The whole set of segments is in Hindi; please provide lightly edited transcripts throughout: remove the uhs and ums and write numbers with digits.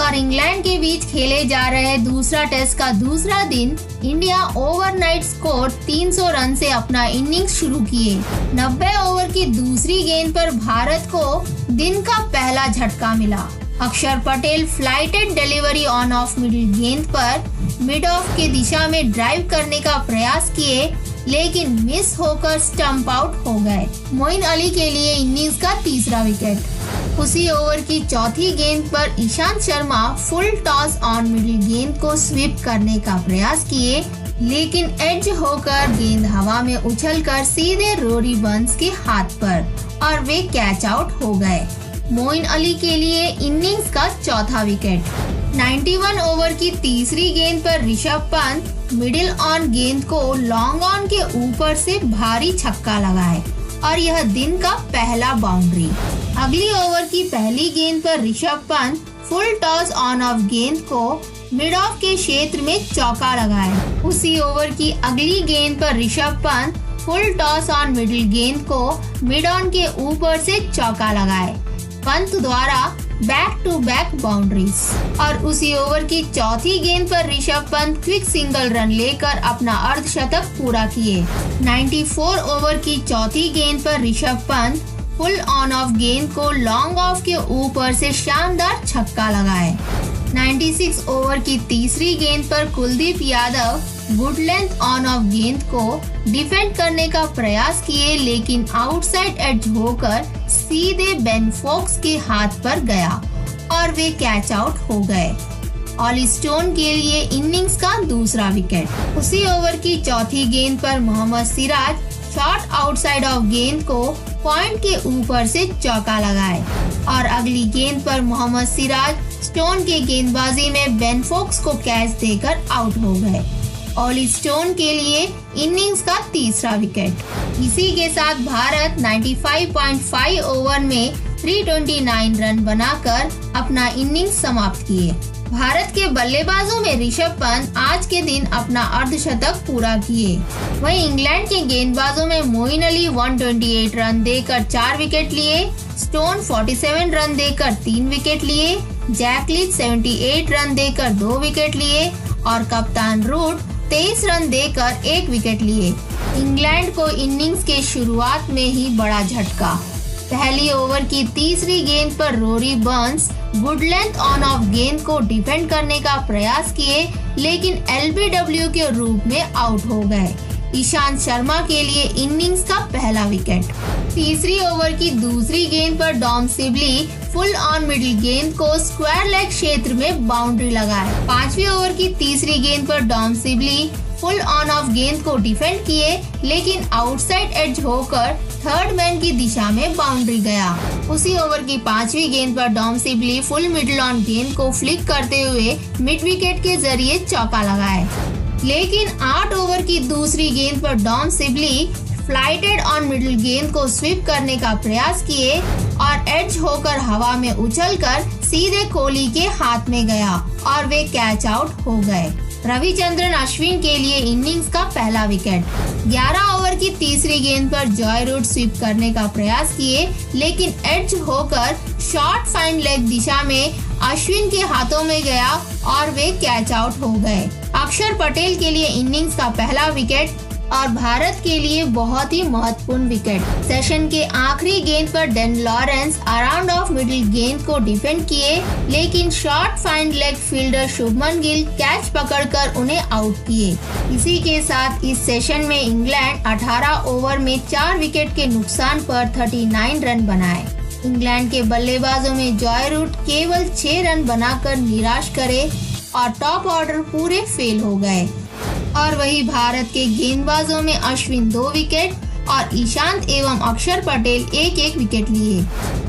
और इंग्लैंड के बीच खेले जा रहे दूसरा टेस्ट का दूसरा दिन इंडिया ओवरनाइट स्कोर 300 रन से अपना इनिंग्स शुरू किए। 90 ओवर की दूसरी गेंद पर भारत को दिन का पहला झटका मिला। अक्षर Patel flighted delivery on off middle गेंद पर मिड ऑफ के दिशा में ड्राइव करने का प्रयास किए, लेकिन मिस होकर स्टंप आउट हो गए। मोइन अली के लिए इनिंग्स का तीसरा विकेट। उसी ओवर की चौथी गेंद पर Ishant Sharma full toss on middle गेंद को स्वीप करने का प्रयास किए, लेकिन एज होकर गेंद हवा में उछलकर सीधे रोरी बर्न्स के हाथ पर और वे कैच आउट हो गए। मोइन अली के लिए इनिंग्स का चौथा विकेट। 91 ओवर की तीसरी गेंद पर ऋषभ पंत मिडिल ऑन गेंद को लॉन्ग ऑन के ऊपर से भारी छक्का लगाए और यह दिन का पहला बाउंड्री। अगली ओवर की पहली गेंद पर Rishabh Pant full toss on off गेंद को मिड ऑफ के क्षेत्र में चौका लगाए। उसी ओवर की अगली गेंद पर Rishabh Pant full toss on middle गेंद को मिड ऑन के ऊपर से चौका लगाए। पंत द्वारा बैक टू बैक बाउंड्रीज। और उसी ओवर की चौथी गेंद पर Rishabh Pant quick single run लेकर अपना अर्धशतक पूरा किए। 94 ओवर की चौथी गेंद पर Rishabh Pant full on off गेंद को लॉन्ग ऑफ के ऊपर से शानदार छक्का लगाए। 96 ओवर की तीसरी गेंद पर Kuldeep Yadav good length on off गेंद को डिफेंड करने का प्रयास किए, लेकिन आउटसाइड एज होकर सीधे बेन फोक्स के हाथ पर गया और वे कैच आउट हो गए। ऑली स्टोन के लिए इनिंग्स का दूसरा विकेट। उसी ओवर की चौथी गेंद पर Mohammed Siraj short outside off गेंद को पॉइंट के ऊपर से चौका लगाए और अगली गेंद पर मोहम्मद सिराज स्टोन के गेंदबाजी में बेन फोक्स को कैच देकर आउट हो गए। ऑली स्टोन के लिए इनिंग्स का तीसरा विकेट। इसी के साथ भारत 95.5 ओवर में 329 रन बनाकर अपना इनिंग्स समाप्त किए। भारत के बल्लेबाजों में ऋषभ पंत आज के दिन अपना अर्धशतक पूरा किए। वहीं इंग्लैंड के गेंदबाजों में मोइन अली 128 रन देकर 4 विकेट लिए, स्टोन 47 रन देकर 3 विकेट लिए, जैक लीच 78 रन देकर 2 विकेट लिए और कप्तान रूट 23 रन देकर 1 विकेट लिए। इंग्लैंड को इनिंग्स के शुरुआत में ही बड़ा झटका। पहली ओवर की तीसरी गेंद पर Rory Burns good length on off गेंद को डिफेंड करने का प्रयास किए, लेकिन एलबीडब्ल्यू के रूप में आउट हो गए। ईशांत शर्मा के लिए इनिंग्स का पहला विकेट। तीसरी ओवर की दूसरी गेंद पर Dom Sibley full on middle गेंद को स्क्वायर लेग क्षेत्र में बाउंड्री लगाए। पांचवी ओवर की तीसरी गेंद पर Dom Sibley full on off गेंद को डिफेंड किए, लेकिन आउटसाइड एज होकर थर्ड मैन की दिशा में बाउंड्री गया। उसी ओवर की पांचवी गेंद पर Dom Sibley full middle on गेंद को फ्लिक करते हुए मिड विकेट के जरिए चौका लगाए, लेकिन 8 ओवर की दूसरी गेंद पर Dom Sibley flighted on middle गेंद को स्वीप करने का प्रयास किए और एज होकर हवा में उछलकर सीधे कोहली के हाथ में गया और वे कैच आउट हो गए। रविचंद्रन अश्विन के लिए इनिंग्स का पहला विकेट। 11 ओवर की तीसरी गेंद पर जॉय रूट स्वीप करने का प्रयास किए, लेकिन एज होकर शॉर्ट फाइन लेग दिशा में अश्विन के हाथों में गया और वे कैच आउट हो गए। अक्षर पटेल के लिए इनिंग्स का पहला विकेट और भारत के लिए बहुत ही महत्वपूर्ण विकेट। सेशन के आखिरी गेंद पर Dan Lawrence around off middle गेंद को डिफेंड किए, लेकिन short fine leg fielder Shubman Gill catch पकड़कर उन्हें आउट किए। इसी के साथ इस सेशन में इंग्लैंड 18 ओवर में 4 विकेट के नुकसान पर 39 रन बनाए। इंग्लैंड के बल्लेबाजों में जॉय रूट केवल 6 रन बनाकर निराश करे और टॉप ऑर्डर पूरे फेल हो गए। और वही भारत के गेंदबाजों में अश्विन 2 विकेट और ईशांत एवं अक्षर पटेल 1-1 विकेट लिए।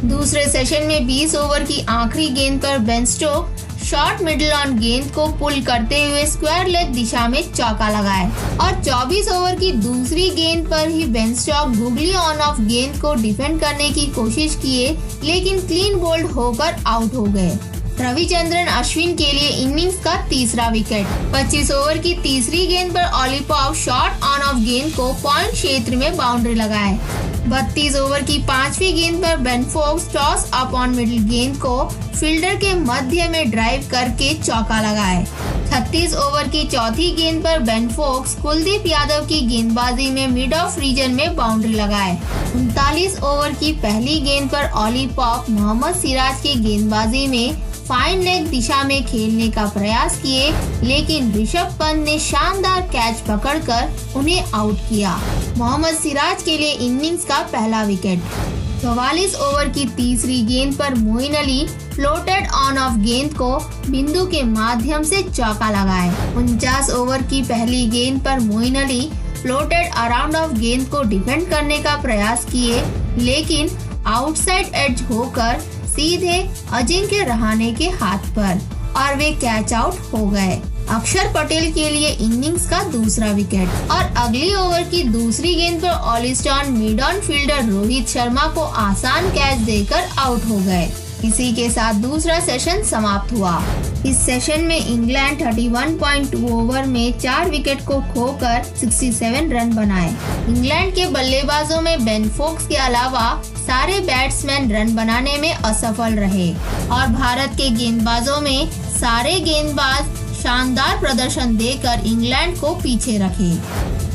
दूसरे सेशन में 20 ओवर की आखिरी गेंद पर Ben Stoke short middle on गेंद को पुल करते हुए स्क्वायर लेग दिशा में चौका लगाए और 24 ओवर की दूसरी गेंद पर ही Ben Stokes googly on off गेंद को डिफेंड करने की कोशिश किए, लेकिन क्लीन बोल्ड होकर आउट हो गए। रविचंद्रन अश्विन के लिए इनिंग्स का तीसरा विकेट। 25 ओवर की तीसरी गेंद पर Ollie Pope short on off गेंद को पॉइंट क्षेत्र में बाउंड्री लगाए। 32 ओवर की 5वीं गेंद पर Ben Foakes toss up on middle गेंद को फील्डर के मध्य में ड्राइव करके चौका लगाए। 36 ओवर की 4थी गेंद पर बेन फोक्स कुलदीप यादव की गेंदबाजी में मिड ऑफ रीजन में बाउंड्री लगाए। 39 ओवर की पहली गेंद पर ऑली पॉप मोहम्मद सिराज की गेंदबाजी में फाइन लेग दिशा में खेलने का प्रयास किए, लेकिन ऋषभ पंत ने शानदार कैच पकड़कर उन्हें आउट किया। मोहम्मद सिराज के लिए इनिंग्स का पहला विकेट। 44 ओवर की तीसरी गेंद पर Moeen Ali floated on off गेंद को बिंदु के माध्यम से चौका लगाए। 49 ओवर की पहली गेंद पर Moeen Ali floated around off गेंद को डिफेंड करने का प्रयास किए, लेकिन आउटसाइड एज होकर सीधे अजिंक्य रहाणे के हाथ पर और वे कैच आउट हो गए। अक्षर पटेल के लिए इनिंग्स का दूसरा विकेट और अगली ओवर की दूसरी गेंद पर ऑलिस्टन mid on fielder Rohit Sharma को आसान कैच देकर आउट हो गए। इसी के साथ दूसरा सेशन समाप्त हुआ। इस सेशन में इंग्लैंड 31.2 ओवर में 4 विकेट को खोकर 67 रन बनाए। इंग्लैंड के बल्लेबाजों में बेन फोक्स के अलावा सारे बैट्समैन रन बनाने में असफल रहे और भारत के गेंदबाजों में सारे गेंदबाज शानदार प्रदर्शन देकर इंग्लैंड को पीछे रखे।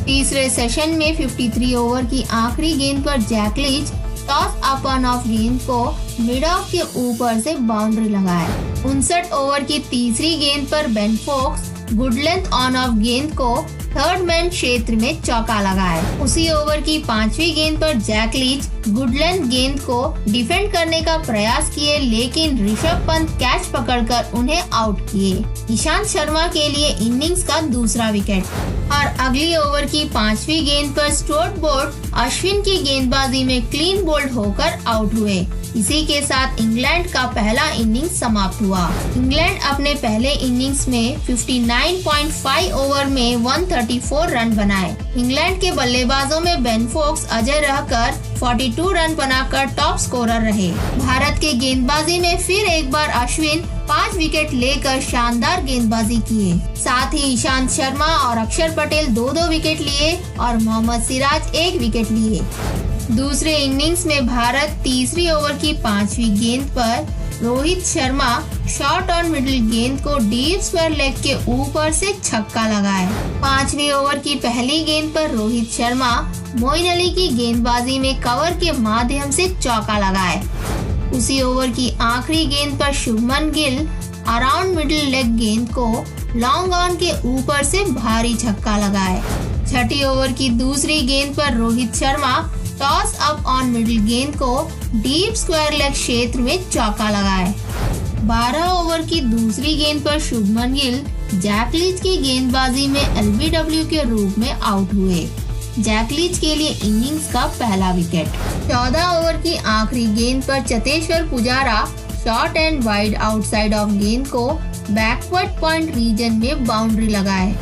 तीसरे सेशन में 53 ओवर की आखिरी गेंद पर Jack Leach toss up on off गेंद को मिड ऑफ के ऊपर से बाउंड्री लगाए। 59 ओवर की तीसरी गेंद पर Ben Foakes good length on off गेंद को थर्ड मैन क्षेत्र में चौका लगाए। उसी ओवर की 5वीं गेंद पर जैक लीच गुड लेंथ गेंद को डिफेंड करने का प्रयास किए, लेकिन ऋषभ पंत कैच पकड़कर उन्हें आउट किए। ईशांत शर्मा के लिए इनिंग्स का दूसरा विकेट और अगली ओवर की 5वीं गेंद पर स्टुअर्ट ब्रॉड अश्विन की गेंदबाजी में क्लीन बोल्ड होकर आउट हुए। इसी के साथ इंग्लैंड का पहला इनिंग्स समाप्त हुआ। इंग्लैंड अपने पहले इनिंग्स में 59.5 ओवर में 134 रन बनाए। इंग्लैंड के बल्लेबाजों में बेन फोक्स अजय रहकर 42 रन बनाकर टॉप स्कोरर रहे। भारत के गेंदबाजी में फिर एक बार अश्विन 5 विकेट लेकर शानदार गेंदबाजी किए। साथ ही ईशांत शर्मा और अक्षर पटेल 2-2 विकेट लिए और मोहम्मद सिराज 1 विकेट लिए। दूसरे इनिंग्स में भारत तीसरी ओवर की 5वीं गेंद पर Rohit Sharma short on middle गेंद को डीप स्क्वायर लेग के ऊपर से छक्का लगाए। 5वीं ओवर की पहली गेंद पर रोहित शर्मा मोइन अली की गेंदबाजी में कवर के माध्यम से चौका लगाए। उसी ओवर की आखिरी गेंद पर Shubman Gill around middle leg गेंद को लॉन्ग ऑन के ऊपर से भारी छक्का लगाए। 6ठी ओवर की दूसरी गेंद पर Rohit Sharma toss up on middle गेंद को डीप स्क्वायर लेग क्षेत्र में चौका लगाए। 12 ओवर की दूसरी गेंद पर शुभमन गिल जैक लीच की गेंदबाजी में एलबीडब्ल्यू के रूप में आउट हुए। जैक लीच के लिए इनिंग्स का पहला विकेट। 14 ओवर की आखिरी गेंद पर Cheteshwar Pujara short and wide outside off गेंद को बैकवर्ड पॉइंट रीजन में बाउंड्री लगाए।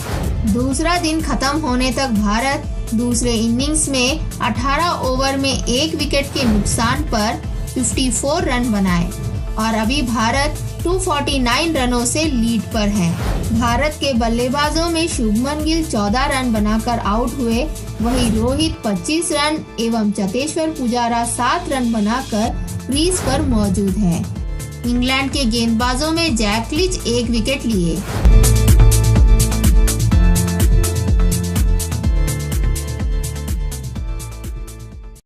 दूसरा दिन खत्म होने तक भारत दूसरे इनिंग्स में 18 ओवर में 1 विकेट के नुकसान पर 54 रन बनाए और अभी भारत 249 रनों से लीड पर है। भारत के बल्लेबाजों में शुभमन गिल 14 रन बनाकर आउट हुए, वहीं रोहित 25 रन एवं चतेश्वर पुजारा 7 रन बनाकर क्रीज पर मौजूद है। इंग्लैंड के गेंदबाजों में जैक लीच 1 विकेट लिए।